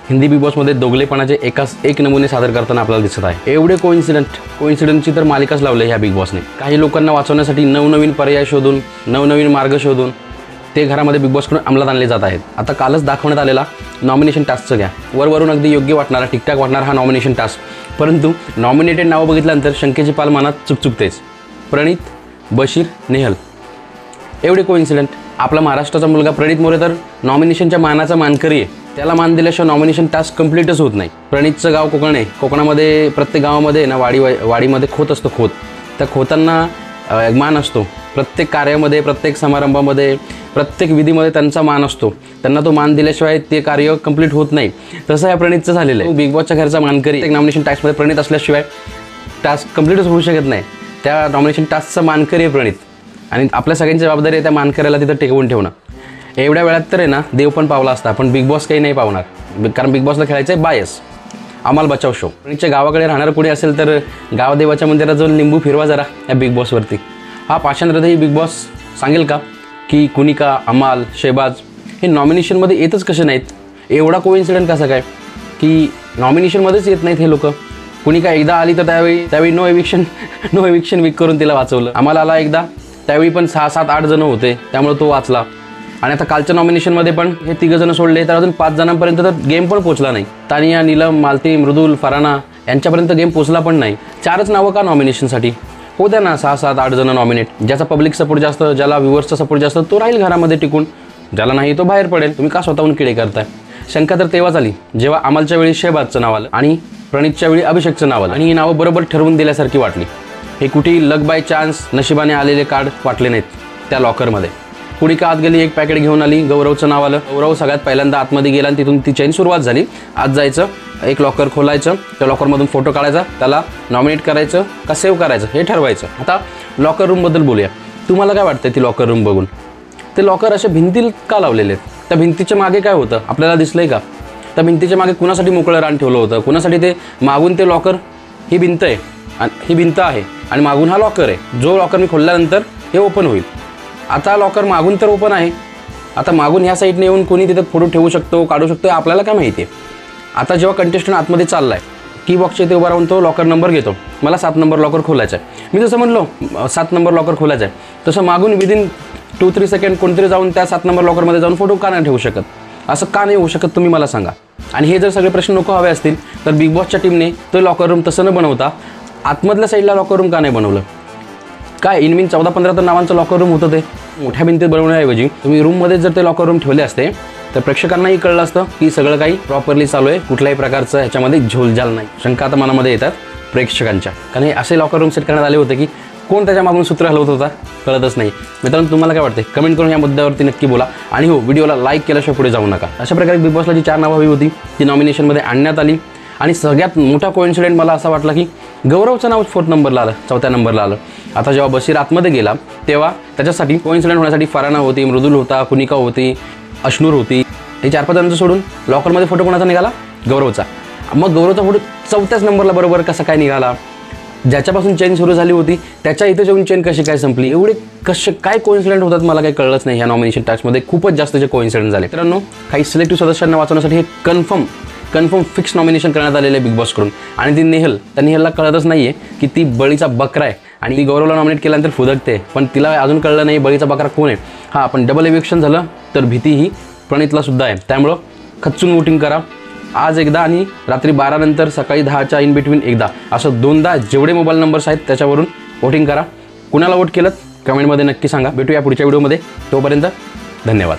Hindi big बॉसमध्ये दोघलेपणाचे एक नमुने सादर करताना आपल्याला दिसत आहे। एवढे कोइन्सिडन्सची तर मालिकाच लावली ह्या बिग बॉसने। काही लोकांना वाचवण्यासाठी नवनवीन पर्याय शोधून, नवनवीन मार्ग शोधून ते घरामध्ये बिग बॉसकडून अंमलात आणले जात आहेत। आता कालच दाखवण्यात आलेला नॉमिनेशन टास्कचं घ्या, वरवरून अगदी योग्य वाटणारा, ठीकठाक वाटणारा हा नॉमिनेशन टास्क, परंतु नॉमिनेटेड नावं बघितल्यानंतर शंकेची पाल मनात चुकचुकतेच। प्रणित, बशीर, नेहल एवढे कोइन्सिडंट। आपला महाराष्ट्राचा मुलगा प्रणित मोरे तर नॉमिनेशनच्या मानाचा मानकरी आहे, त्याला मान दिल्याशिवाय नॉमिनेशन टास्क कंप्लीटच होत नाही। प्रणितचं गाव कोकण आहे, कोकणामध्ये प्रत्येक गावामध्ये ना वाडीमध्ये खोत असतो, खोत, त्या खोतांना मान असतो। प्रत्येक कार्यामध्ये, प्रत्येक समारंभामध्ये, प्रत्येक विधीमध्ये त्यांचा मान असतो, त्यांना तो मान दिल्याशिवाय ते कार्य कंप्लीट होत नाही। तसं या प्रणितचं झालेलं आहे। बिग बॉसच्या घरचा मानकरी एक नॉमिनेशन टास्कमध्ये प्रणित असल्याशिवाय टास्क कंप्लीटच होऊ शकत नाही। त्या नॉमिनेशन टास्कचा मानकरी आहे प्रणित, आणि आपल्या सगळ्यांची जबाबदारी आहे त्या मानकऱ्याला तिथं टिकवून ठेवणं। एवढ्या वेळात तर आहे ना देव पण पावला असता, पण बिग बॉस काही नाही पावणार, कारण बिग बॉसला खेळायचं आहे बायस, आम्हाला बचाव शो। प्रणितच्या गावाकडे राहणारं कोणी असेल तर गावदेवाच्या मंदिरात जाऊन लिंबू फिरवा जरा या बिग बॉसवरती। हा पाषाण हृदयी बिग बॉस सांगेल का की कुनिका, अमाल, शेबाज हे नॉमिनेशनमध्ये येतच कसे नाहीत? एवढा कोइन्सिडंट कसा काय की नॉमिनेशनमध्येच येत नाहीत हे लोक? कुनिका एकदा आली तर त्यावेळी नो एविक्शन वीक करून तिला वाचवलं। अमाल आला एकदा, त्यावेळी पण 6, 7, 8 जण होते, त्यामुळे तो वाचला। आणि आता कालच्या नॉमिनेशनमध्ये पण हे 3 जण सोडले तर अजून 5 जणांपर्यंत तर गेम पण पोचला नाही। तानिया, नीलम, मालती, मृदुल, फराना यांच्यापर्यंत गेम पोचला पण नाही। 4च नावं का नॉमिनेशनसाठी? हो द्या ना 6, 7, 8 जण नॉमिनेट। ज्याचा पब्लिक सपोर्ट जास्त, ज्याला व्ह्युअर्सचा सपोर्ट जास्त, तो राहील घरामध्ये टिकून, ज्याला नाही तो बाहेर पडेल। तुम्ही का स्वतःहून किडे करताय? शंका तर तेव्हाच आली जेव्हा अमालच्या वेळी शेबाजचं नाव आलं आणि प्रणितच्या वेळी अभिषेकचं नाव आलं, आणि ही नावं बरोबर ठरवून दिल्यासारखी वाटली। हे कुठेही लक बाय चान्स नशिबाने आलेले कार्ड वाटले नाहीत त्या लॉकरमध्ये। कुणिका आत गेली, एक पॅकेट घेऊन आली, गौरवचं नाव आलं। गौरव सगळ्यात पहिल्यांदा आतमध्ये गेला आणि तिथून ती चेन सुरुवात झाली। आत जायचं, एक लॉकर खोलायचं, त्या लॉकरमधून फोटो काढायचा, त्याला नॉमिनेट करायचं का सेव्ह करायचं हे ठरवायचं। आता लॉकर रूमबद्दल बोलूया। तुम्हाला काय वाटतं ती लॉकर रूम बघून? ते लॉकर असे भिंतीला का लावलेले आहेत? त्या भिंतीच्या मागे काय होतं आपल्याला दिसलंय का? त्या भिंतीच्या मागे कुणासाठी मोकळं रान ठेवलं होतं? कुणासाठी? ते मागून ते लॉकर, ही भिंत आहे आणि ही भिंत आहे आणि मागून हा लॉकर आहे, जो लॉकर मी खोलल्यानंतर हे ओपन होईल। आता लॉकर मागून तर ओपन आहे, आता मागून ह्या साईडने येऊन कोणी तिथे फोटो ठेवू शकतो, काढू शकतो, आपल्याला काय माहिती आहे? आता जेव्हा कंटेस्टंट आतमध्ये चालला आहे, की बॉक्सच्या इथे उभा राहून तो लॉकर नंबर घेतो, मला 7 नंबर लॉकर खोलायचा आहे, मी जसं म्हणलो 7 नंबर लॉकर खोलायचा आहे, तसं मागून विदिन 2-3 सेकंड कोणतरी जाऊन त्या 7 नंबर लॉकरमध्ये जाऊन फोटो का नाही ठेवू शकत? असं का नाही होऊ शकत तुम्ही मला सांगा। आणि हे जर सगळे प्रश्न नको हवे असतील तर बिग बॉसच्या टीमने तो लॉकर रूम तसं न बनवता आतमधल्या साईडला लॉकर रूम का नाही बनवलं? काय इनमिन 14-15 तर नावांचं लॉकर रूम होतं, ते मोठ्या भिंतीत बनवण्याऐवजी तुम्ही रूममध्ये जर ते लॉकर रूम ठेवले असते तर प्रेक्षकांनाही कळलं असतं की सगळं काही प्रॉपरली चालू आहे, कुठल्याही प्रकारचं ह्याच्यामध्ये झोलझाल नाही। शंका आता मनामध्ये येतात प्रेक्षकांच्या, कारण हे असे लॉकर रूम सेट करण्यात आले होते की कोण त्याच्या मागून सूत्र हलवत होता कळतच नाही। मित्रांनो तुम्हाला काय वाटते कमेंट करून या मुद्द्यावरती नक्की बोला, आणि हो व्हिडिओला लाईक केल्याशिवाय पुढे जाऊ नका। अशा प्रकारे बिग बॉसला जी 4 नावं हवी होती ती नॉमिनेशनमध्ये आणण्यात आली, आणि सगळ्यात मोठा कोइन्सिडेंट मला असा वाटला की गौरवचं नाव 4th नंबरला आलं, 4थ्या नंबरला आलं। आता जेव्हा बशीर आतमध्ये गेला तेव्हा त्याच्यासाठी कोइन्सिडेंट होण्यासाठी फराना होती, मृदुल होता, कुनिका होती, अश्नूर होती, हे 4-5 जणांचं सोडून लॉकरमध्ये फोटो कोणाचा निघाला? गौरवचा। मग गौरवचा फोटो 4थ्याच नंबरला बरोबर कसा काय निघाला? ज्याच्यापासून चेन सुरू झाली होती त्याच्या इथे जाऊन चेन कशी काय संपली? एवढे कसे काय कोइन्सिडेंट होतात मला काही कळलंच नाही। ह्या नॉमिनेशन टास्कमध्ये खूपच जास्तचे कोइन्सिडेंट झाले। मित्रांनो काही सिलेक्टिव्ह सदस्यांना वाचवण्यासाठी हे कन्फर्म फिक्स नॉमिनेशन करण्यात आलेलं आहे बिग बॉसकडून, आणि ती नेहल, त्या नेहलला कळतच नाही आहे की ती बळीचा बकरा आहे, आणि ती गौरवला नॉमिनेट केल्यानंतर फुदकते, पण तिला अजून कळलं नाही बळीचा बकरा कोण आहे। हां, पण डबल एविक्शन झालं तर भीती ही प्रणितला सुद्धा आहे, त्यामुळं खच्चून वोटिंग करा आज एकदा, आणि रात्री 12 नंतर सकाळी 10च्या इन बिटवीन एकदा, असं 2दा जेवढे मोबाईल नंबर्स आहेत त्याच्यावरून वोटिंग करा। कुणाला वोट केलं कमेंटमध्ये नक्की सांगा। भेटूया पुढच्या व्हिडिओमध्ये, तोपर्यंत धन्यवाद।